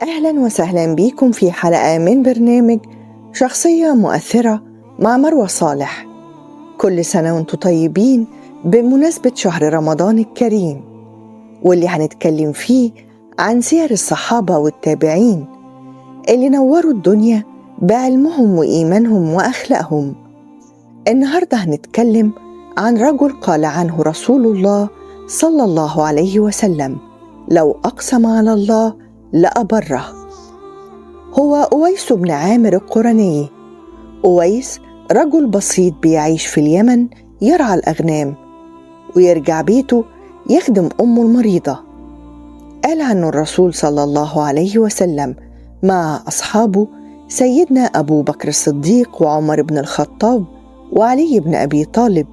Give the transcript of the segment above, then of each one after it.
أهلا وسهلا بيكم في حلقة من برنامج شخصية مؤثرة مع مروة صالح. كل سنة وانتم طيبين بمناسبة شهر رمضان الكريم، واللي هنتكلم فيه عن سير الصحابة والتابعين اللي نوروا الدنيا بعلمهم وإيمانهم وأخلاقهم. النهاردة هنتكلم عن رجل قال عنه رسول الله صلى الله عليه وسلم: لو أقسم على الله لأبره. هو أويس بن عامر القرني. أويس رجل بسيط بيعيش في اليمن، يرعى الأغنام ويرجع بيته يخدم أمه المريضة. قال عنه الرسول صلى الله عليه وسلم مع أصحابه سيدنا أبو بكر الصديق وعمر بن الخطاب وعلي بن أبي طالب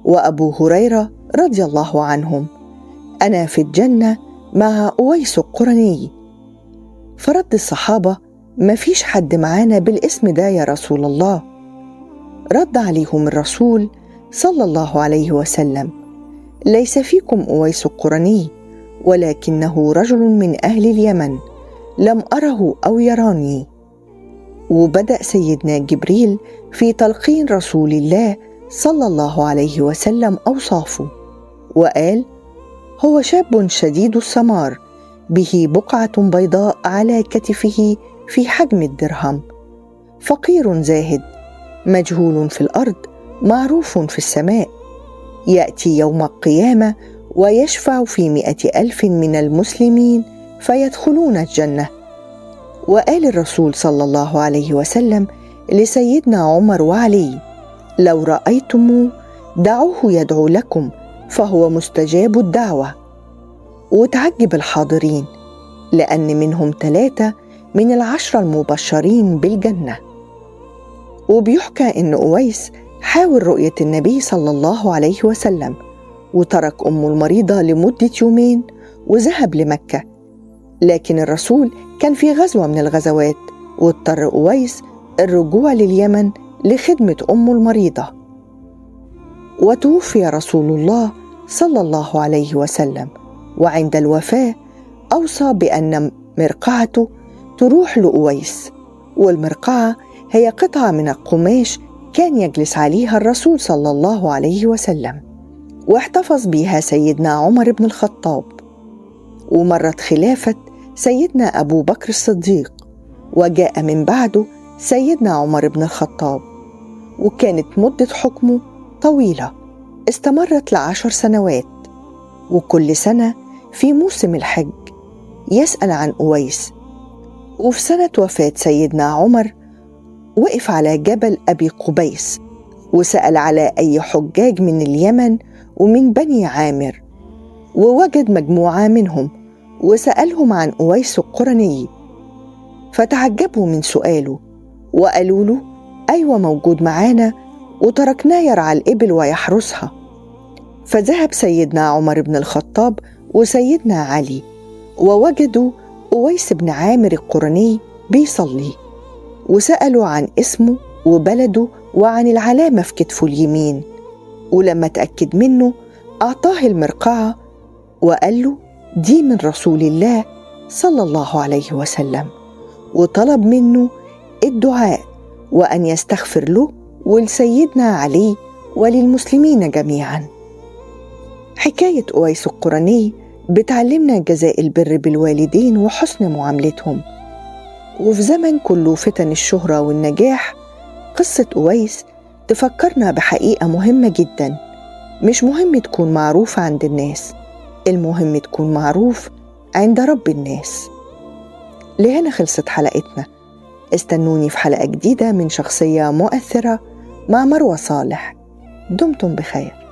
وأبو هريرة رضي الله عنهم: أنا في الجنة مع أويس القرني. فرد الصحابة: ما فيش حد معانا بالاسم ده يا رسول الله. رد عليهم الرسول صلى الله عليه وسلم: ليس فيكم أويس القرني، ولكنه رجل من أهل اليمن لم أره أو يراني. وبدأ سيدنا جبريل في تلقين رسول الله صلى الله عليه وسلم أوصافه، وقال: هو شاب شديد السمار، به بقعة بيضاء على كتفه في حجم الدرهم، فقير زاهد، مجهول في الأرض معروف في السماء، يأتي يوم القيامة ويشفع في 100,000 من المسلمين فيدخلون الجنة. وقال الرسول صلى الله عليه وسلم لسيدنا عمر وعلي: لو رأيتموه دعوه يدعو لكم، فهو مستجاب الدعوة. وتعجب الحاضرين، لأن منهم 3 من 10 المبشرين بالجنة. وبيحكى إن أويس حاول رؤية النبي صلى الله عليه وسلم، وترك أمه المريضة لمدة 2 يوم وذهب لمكة، لكن الرسول كان في غزوة من الغزوات، واضطر أويس الرجوع لليمن لخدمة أمه المريضة. وتوفي رسول الله صلى الله عليه وسلم، وعند الوفاة أوصى بأن مرقعته تروح لأويس. والمرقعة هي قطعة من القماش كان يجلس عليها الرسول صلى الله عليه وسلم، واحتفظ بها سيدنا عمر بن الخطاب. ومرت خلافة سيدنا أبو بكر الصديق، وجاء من بعده سيدنا عمر بن الخطاب، وكانت مدة حكمه طويلة، استمرت ل10 سنوات. وكل سنة في موسم الحج يسأل عن أويس. وفي سنة وفاة سيدنا عمر وقف على جبل أبي قبيس وسأل على أي حجاج من اليمن ومن بني عامر، ووجد مجموعة منهم وسألهم عن أويس القرني، فتعجبوا من سؤاله وقالوا له: أيوة موجود معانا، وتركناه يرعى الإبل ويحرسها. فذهب سيدنا عمر بن الخطاب وسيدنا علي ووجدوا أويس بن عامر القرني بيصلي، وسألوا عن اسمه وبلده وعن العلامة في كتفه اليمين. ولما تأكد منه أعطاه المرقعة وقال له: دي من رسول الله صلى الله عليه وسلم، وطلب منه الدعاء وأن يستغفر له ولسيدنا علي وللمسلمين جميعا. حكاية أويس القرني بتعلمنا جزاء البر بالوالدين وحسن معاملتهم. وفي زمن كله فتن الشهرة والنجاح، قصة أويس تفكرنا بحقيقة مهمة جدا: مش مهم تكون معروف عند الناس، المهم تكون معروف عند رب الناس. لهنا خلصت حلقتنا. استنوني في حلقة جديدة من شخصية مؤثرة مع مروة صالح. دمتم بخير.